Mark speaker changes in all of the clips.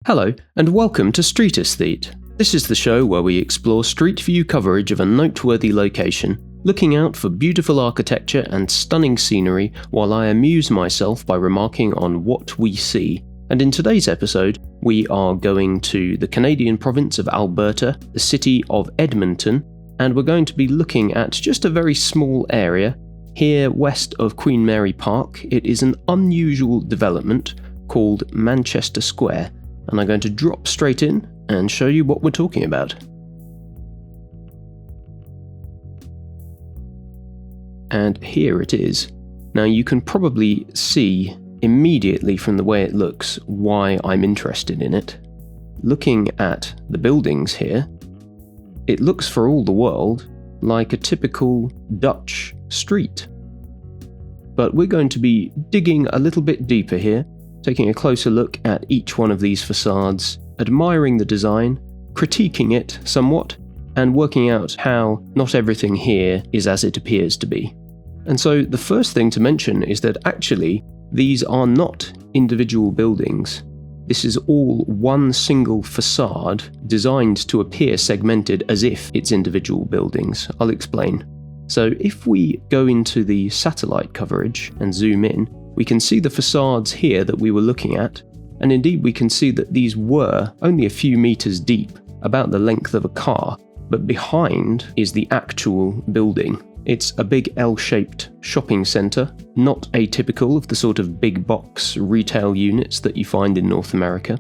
Speaker 1: Hello, and welcome to Street Aesthete. This is the show where we explore street view coverage of a noteworthy location, looking out for beautiful architecture and stunning scenery while I amuse myself by remarking on what we see. And in today's episode, we are going to the Canadian province of Alberta, the city of Edmonton, and we're going to be looking at just a very small area. Here west of Queen Mary Park, it is an unusual development called Manchester Square, and I'm going to drop straight in and show you what we're talking about. And here it is. Now you can probably see immediately from the way it looks why I'm interested in it. Looking at the buildings here, it looks for all the world like a typical Dutch street. But we're going to be digging a little bit deeper here, taking a closer look at each one of these facades, admiring the design, critiquing it somewhat, and working out how not everything here is as it appears to be. And so the first thing to mention is that actually these are not individual buildings. This is all one single facade designed to appear segmented as if it's individual buildings. I'll explain. So if we go into the satellite coverage and zoom in, we can see the facades here that we were looking at, and indeed we can see that these were only a few meters deep, about the length of a car, but behind is the actual building. It's a big L-shaped shopping centre, not atypical of the sort of big box retail units that you find in North America.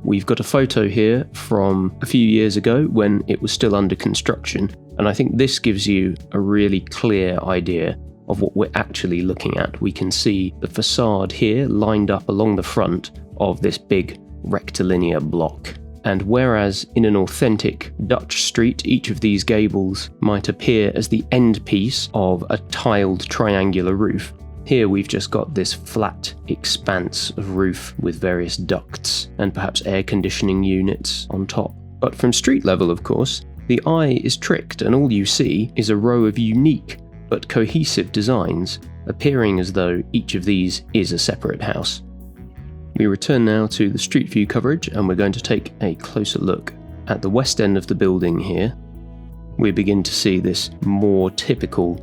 Speaker 1: We've got a photo here from a few years ago when it was still under construction, and I think this gives you a really clear idea of what we're actually looking at. We can see the facade here lined up along the front of this big rectilinear block. And whereas in an authentic Dutch street, each of these gables might appear as the end piece of a tiled triangular roof, here we've just got this flat expanse of roof with various ducts and perhaps air conditioning units on top. But from street level, of course, the eye is tricked and all you see is a row of unique but cohesive designs, appearing as though each of these is a separate house. We return now to the street view coverage and we're going to take a closer look at the west end of the building here. We begin to see this more typical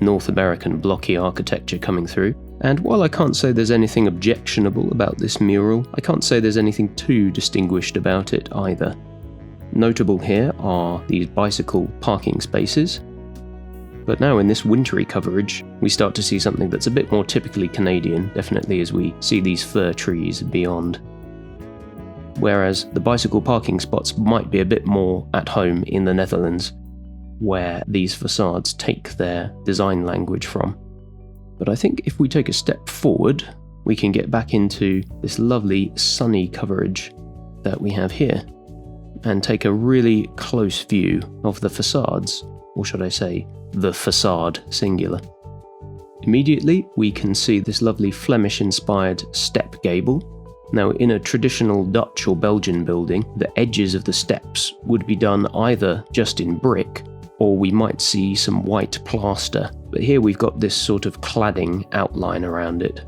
Speaker 1: North American blocky architecture coming through, and while I can't say there's anything objectionable about this mural, I can't say there's anything too distinguished about it either. Notable here are these bicycle parking spaces. But now in this wintry coverage, we start to see something that's a bit more typically Canadian, definitely as we see these fir trees beyond. Whereas the bicycle parking spots might be a bit more at home in the Netherlands, where these facades take their design language from. But I think if we take a step forward, we can get back into this lovely sunny coverage that we have here, and take a really close view of the facades, or should I say, the facade singular. Immediately we can see this lovely Flemish-inspired step gable. Now in a traditional Dutch or Belgian building, the edges of the steps would be done either just in brick, or we might see some white plaster, but here we've got this sort of cladding outline around it.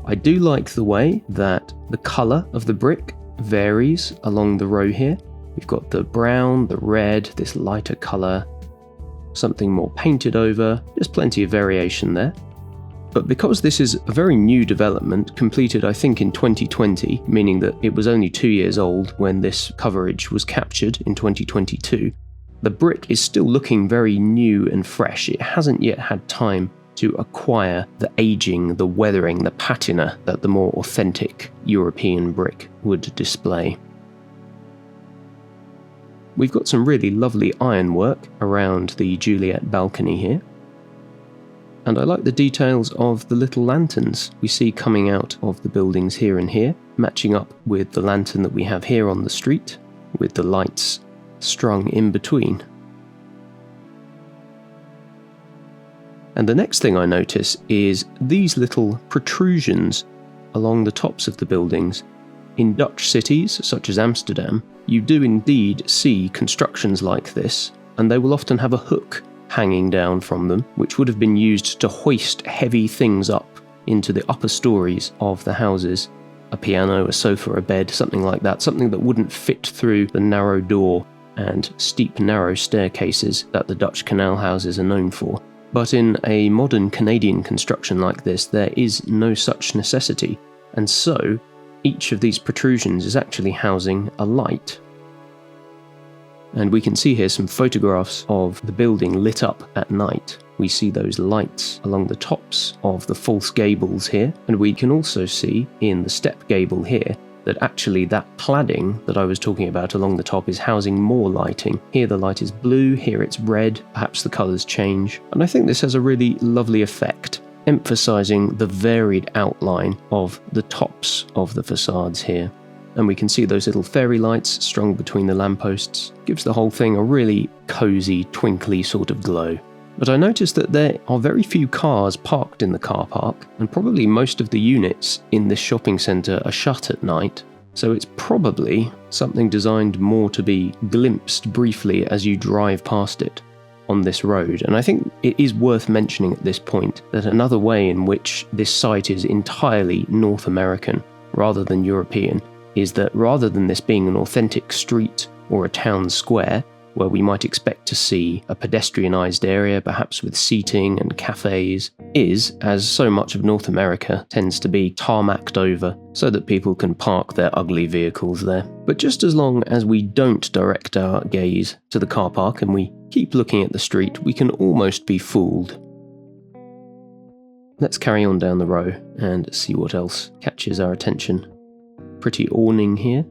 Speaker 1: I do like the way that the colour of the brick varies along the row here. We've got the brown, the red, this lighter colour, something more painted over, just plenty of variation there. But because this is a very new development, completed I think in 2020, meaning that it was only 2 years old when this coverage was captured in 2022, the brick is still looking very new and fresh. It hasn't yet had time to acquire the aging, the weathering, the patina that the more authentic European brick would display. We've got some really lovely ironwork around the Juliet balcony here. And I like the details of the little lanterns we see coming out of the buildings here and here, matching up with the lantern that we have here on the street, with the lights strung in between. And the next thing I notice is these little protrusions along the tops of the buildings. In Dutch cities, such as Amsterdam, you do indeed see constructions like this, and they will often have a hook hanging down from them, which would have been used to hoist heavy things up into the upper stories of the houses. a piano, a sofa, a bed, something like that, something that wouldn't fit through the narrow door and steep, narrow staircases that the Dutch canal houses are known for. But in a modern Canadian construction like this, there is no such necessity, and so each of these protrusions is actually housing a light. And we can see here some photographs of the building lit up at night. We see those lights along the tops of the false gables here, and we can also see in the step gable here that actually that cladding that I was talking about along the top is housing more lighting. Here the light is blue, here it's red, perhaps the colours change, and I think this has a really lovely effect, emphasising the varied outline of the tops of the facades here. And we can see those little fairy lights strung between the lampposts. Gives the whole thing a really cosy, twinkly sort of glow. But I noticed that there are very few cars parked in the car park, and probably most of the units in this shopping centre are shut at night, so it's probably something designed more to be glimpsed briefly as you drive past it on this road. And I think it is worth mentioning at this point that another way in which this site is entirely North American rather than European is that rather than this being an authentic street or a town square, where we might expect to see a pedestrianised area, perhaps with seating and cafes, is, as so much of North America tends to be, tarmacked over so that people can park their ugly vehicles there. But just as long as we don't direct our gaze to the car park and we keep looking at the street, we can almost be fooled. Let's carry on down the row and see what else catches our attention. Pretty awning here.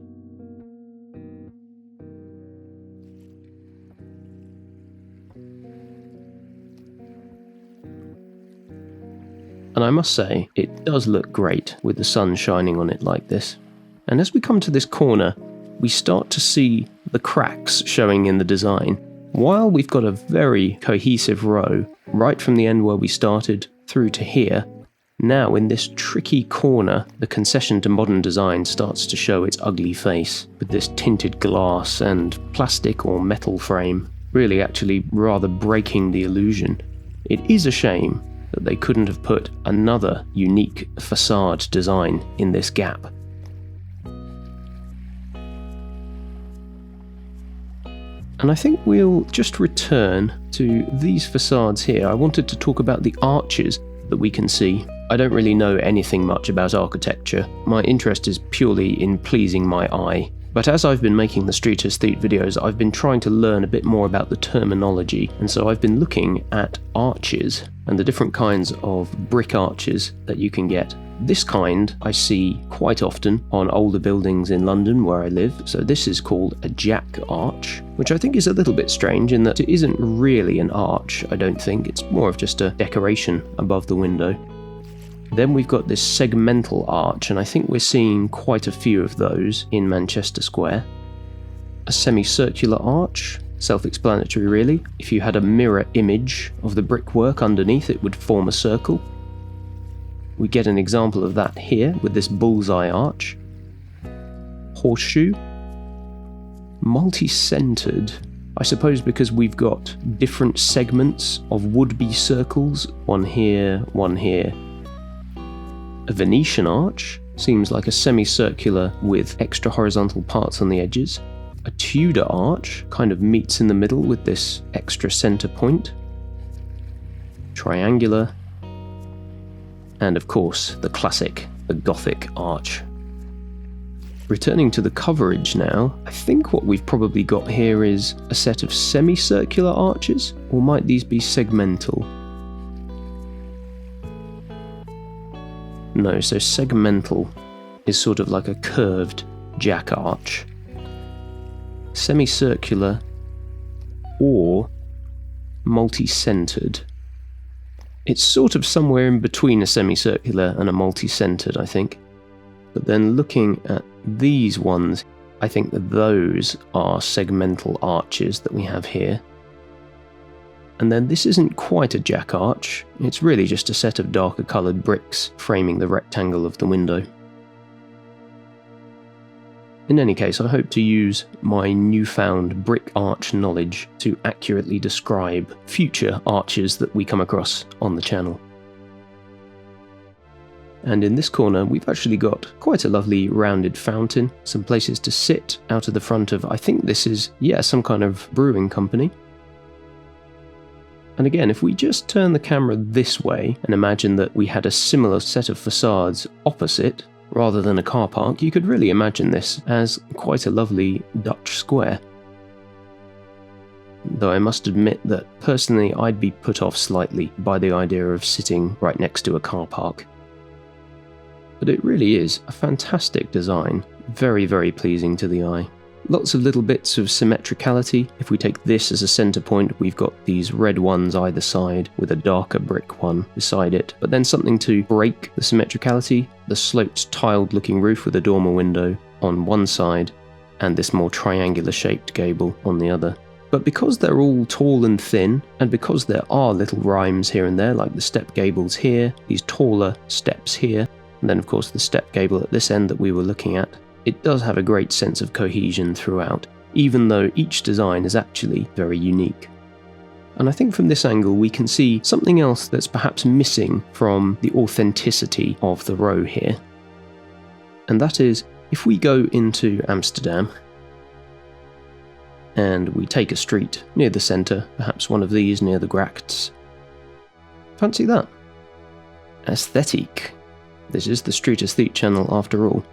Speaker 1: And I must say, it does look great with the sun shining on it like this. And as we come to this corner, we start to see the cracks showing in the design. While we've got a very cohesive row, right from the end where we started through to here, now in this tricky corner, the concession to modern design starts to show its ugly face, with this tinted glass and plastic or metal frame, really actually rather breaking the illusion. It is a shame that they couldn't have put another unique facade design in this gap. And I think we'll just return to these facades here. I wanted to talk about the arches that we can see. I don't really know anything much about architecture. My interest is purely in pleasing my eye. But as I've been making the street aesthete videos, I've been trying to learn a bit more about the terminology, and so I've been looking at arches and the different kinds of brick arches that you can get. This kind I see quite often on older buildings in London where I live, so this is called a jack arch, which I think is a little bit strange in that it isn't really an arch, I don't think. It's more of just a decoration above the window. Then we've got this segmental arch, and I think we're seeing quite a few of those in Manchester Square. A semicircular arch, self-explanatory really. If you had a mirror image of the brickwork underneath, it would form a circle. We get an example of that here with this bullseye arch. Horseshoe. Multi-centered, I suppose because we've got different segments of would-be circles, one here, one here. A Venetian arch seems like a semicircular with extra horizontal parts on the edges. A Tudor arch kind of meets in the middle with this extra center point. Triangular. And of course, the classic, the Gothic arch. Returning to the coverage now, I think what we've probably got here is a set of semicircular arches, or might these be segmental? No, so segmental is sort of like a curved jack arch. Semicircular or multi-centered. It's sort of somewhere in between a semicircular and a multi-centered, I think. But then looking at these ones, I think that those are segmental arches that we have here. And then this isn't quite a jack arch, it's really just a set of darker coloured bricks framing the rectangle of the window. In any case, I hope to use my newfound brick arch knowledge to accurately describe future arches that we come across on the channel. And in this corner, we've actually got quite a lovely rounded fountain, some places to sit out of the front of, I think this is, yeah, some kind of brewing company. And again, if we just turn the camera this way and imagine that we had a similar set of facades opposite, rather than a car park, you could really imagine this as quite a lovely Dutch square. Though I must admit that personally I'd be put off slightly by the idea of sitting right next to a car park. But it really is a fantastic design, very, very pleasing to the eye. Lots of little bits of symmetricality. If we take this as a centre point, we've got these red ones either side with a darker brick one beside it, but then something to break the symmetricality, the sloped tiled looking roof with a dormer window on one side and this more triangular shaped gable on the other. But because they're all tall and thin, and because there are little rhymes here and there, like the step gables here, these taller steps here, and then of course the step gable at this end that we were looking at, it does have a great sense of cohesion throughout, even though each design is actually very unique. And I think from this angle we can see something else that's perhaps missing from the authenticity of the row here. And that is, if we go into Amsterdam, and we take a street near the centre, perhaps one of these near the Grachts. Fancy that. Aesthetic. This is the Street Aesthete channel after all.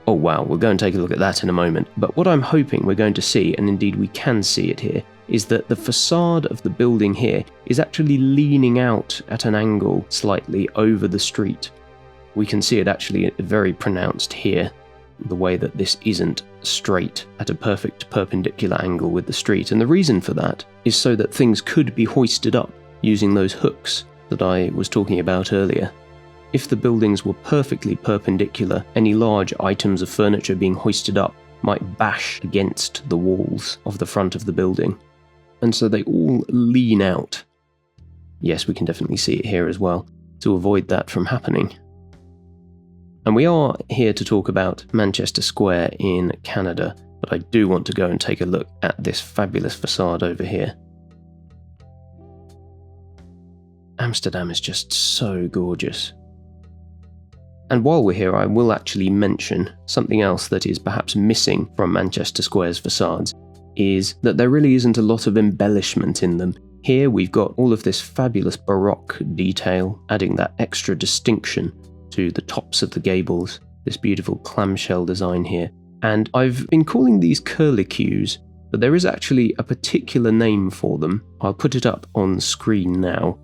Speaker 1: Oh wow, we'll go and take a look at that in a moment, but what I'm hoping we're going to see, and indeed we can see it here, is that the facade of the building here is actually leaning out at an angle slightly over the street. We can see it actually very pronounced here, the way that this isn't straight at a perfect perpendicular angle with the street, and the reason for that is so that things could be hoisted up using those hooks that I was talking about earlier. If the buildings were perfectly perpendicular, any large items of furniture being hoisted up might bash against the walls of the front of the building. And so they all lean out. Yes, we can definitely see it here as well, to avoid that from happening. And we are here to talk about Manchester Square in Canada, but I do want to go and take a look at this fabulous facade over here. Amsterdam is just so gorgeous. And while we're here, I will actually mention something else that is perhaps missing from Manchester Square's facades, is that there really isn't a lot of embellishment in them. Here we've got all of this fabulous Baroque detail, adding that extra distinction to the tops of the gables, this beautiful clamshell design here. And I've been calling these curlicues, but there is actually a particular name for them. I'll put it up on screen now.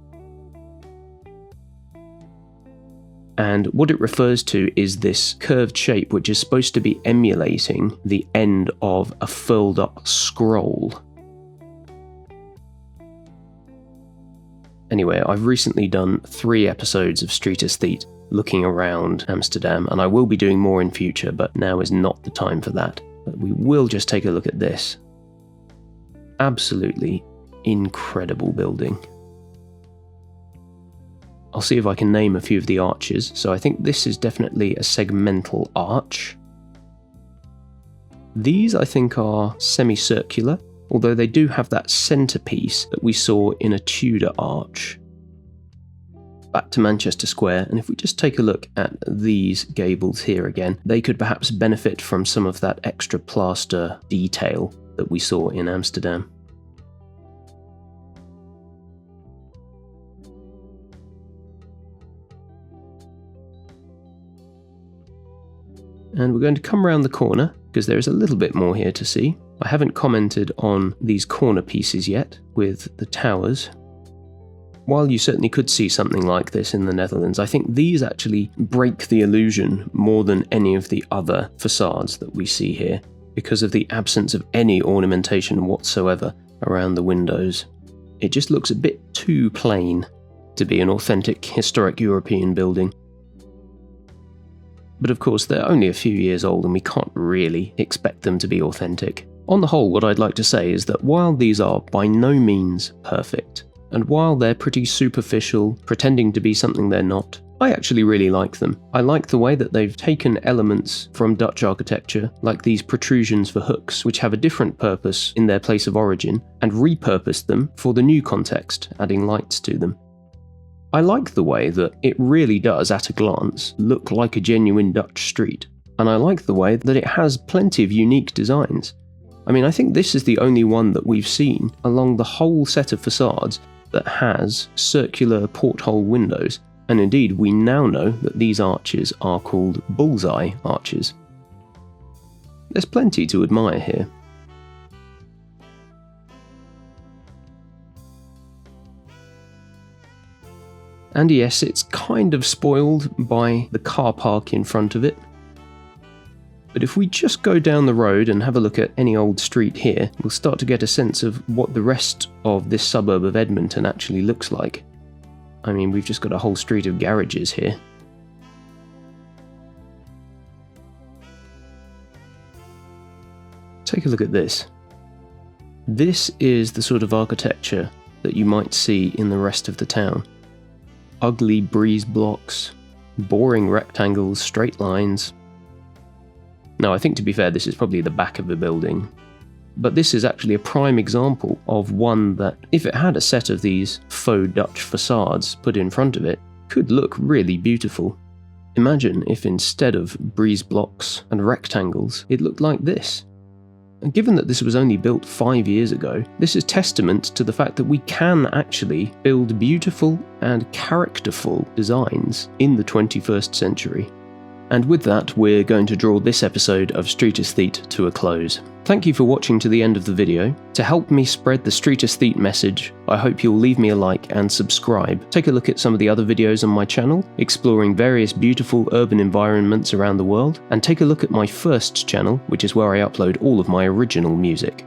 Speaker 1: And what it refers to is this curved shape which is supposed to be emulating the end of a furled up scroll. Anyway, I've recently done 3 episodes of Street Aesthete looking around Amsterdam, and I will be doing more in future, but now is not the time for that. But we will just take a look at this. Absolutely incredible building. I'll see if I can name a few of the arches. So I think this is definitely a segmental arch. These I think are semicircular, although they do have that centrepiece that we saw in a Tudor arch. Back to Manchester Square, and if we just take a look at these gables here again, they could perhaps benefit from some of that extra plaster detail that we saw in Amsterdam. And we're going to come around the corner, because there is a little bit more here to see. I haven't commented on these corner pieces yet, with the towers. While you certainly could see something like this in the Netherlands, I think these actually break the illusion more than any of the other facades that we see here, because of the absence of any ornamentation whatsoever around the windows. It just looks a bit too plain to be an authentic historic European building. But of course they're only a few years old and we can't really expect them to be authentic. On the whole, what I'd like to say is that while these are by no means perfect, and while they're pretty superficial, pretending to be something they're not, I actually really like them. I like the way that they've taken elements from Dutch architecture, like these protrusions for hooks, which have a different purpose in their place of origin, and repurposed them for the new context, adding lights to them. I like the way that it really does, at a glance, look like a genuine Dutch street, and I like the way that it has plenty of unique designs. I mean, I think this is the only one that we've seen along the whole set of facades that has circular porthole windows, and indeed we now know that these arches are called bullseye arches. There's plenty to admire here. And yes, it's kind of spoiled by the car park in front of it. But if we just go down the road and have a look at any old street here, we'll start to get a sense of what the rest of this suburb of Edmonton actually looks like. I mean, we've just got a whole street of garages here. Take a look at this. This is the sort of architecture that you might see in the rest of the town. Ugly breeze blocks, boring rectangles, straight lines. Now, I think to be fair, this is probably the back of the building, but this is actually a prime example of one that, if it had a set of these faux Dutch facades put in front of it, could look really beautiful. Imagine if instead of breeze blocks and rectangles, it looked like this. And given that this was only built 5 years ago, this is testament to the fact that we can actually build beautiful and characterful designs in the 21st century. And with that, we're going to draw this episode of Street Aesthete to a close. Thank you for watching to the end of the video. To help me spread the Street Aesthete message, I hope you'll leave me a like and subscribe. Take a look at some of the other videos on my channel, exploring various beautiful urban environments around the world, and take a look at my first channel, which is where I upload all of my original music.